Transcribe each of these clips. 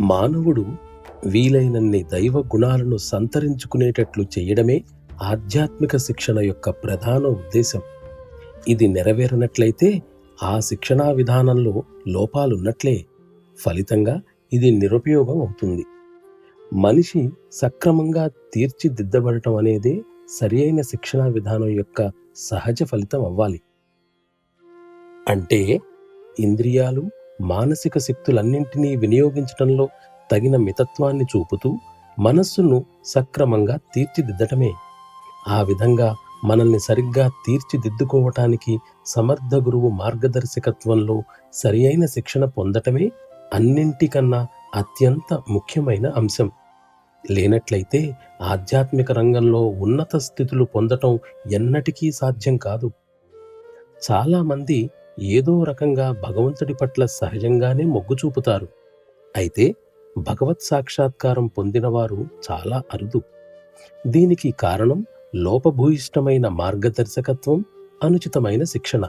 మానవుడు వీలైనన్ని దైవ గుణాలను సంతరించుకునేటట్లు చేయడమే ఆధ్యాత్మిక శిక్షణ యొక్క ప్రధాన ఉద్దేశం. ఇది నెరవేరనట్లయితే ఆ శిక్షణా విధానంలో లోపాలున్నట్లే. ఫలితంగా ఇది నిరుపయోగం అవుతుంది. మనిషి సక్రమంగా తీర్చిదిద్దబడటం అనేదే సరి అయిన శిక్షణా విధానం యొక్క సహజ ఫలితం అవ్వాలి. అంటే ఇంద్రియాలు, మానసిక శక్తులన్నింటినీ వినియోగించటంలో తగిన మితత్వాన్ని చూపుతూ మనస్సును సక్రమంగా తీర్చిదిద్దటమే. ఆ విధంగా మనల్ని సరిగ్గా తీర్చిదిద్దుకోవటానికి సమర్థ గురువు మార్గదర్శకత్వంలో సరి అయిన శిక్షణ పొందటమే అన్నింటికన్నా అత్యంత ముఖ్యమైన అంశం. లేనట్లయితే ఆధ్యాత్మిక రంగంలో ఉన్నత స్థితులు పొందటం ఎన్నటికీ సాధ్యం కాదు. చాలామంది ఏదో రకంగా భగవంతుడి పట్ల సహజంగానే మొగ్గు చూపుతారు. అయితే భగవత్ సాక్షాత్కారం పొందినవారు చాలా అరుదు. దీనికి కారణం లోపభూయిష్టమైన మార్గదర్శకత్వం, అనుచితమైన శిక్షణ.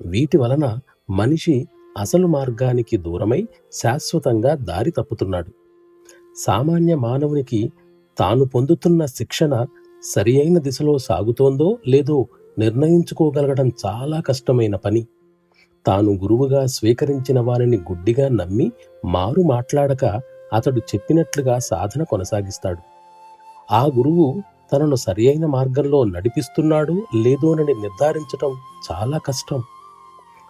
వీటి వలన మనిషి అసలు మార్గానికి దూరమై శాశ్వతంగా దారి తప్పుతున్నాడు. సామాన్య మానవునికి తాను పొందుతున్న శిక్షణ సరి అయిన దిశలో సాగుతోందో లేదో నిర్ణయించుకోగలగడం చాలా కష్టమైన పని. తాను గురువుగా స్వీకరించిన వారిని గుడ్డిగా నమ్మి మారు మాట్లాడక అతడు చెప్పినట్లుగా సాధన కొనసాగిస్తాడు. ఆ గురువు తనను సరి అయిన మార్గంలో నడిపిస్తున్నాడు లేదోనని నిర్ధారించటం చాలా కష్టం.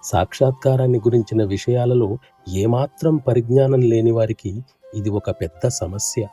సాక్షాత్కారాన్ని గురించిన విషయాలలో ఏమాత్రం పరిజ్ఞానం లేని వారికి ఇది ఒక పెద్ద సమస్య.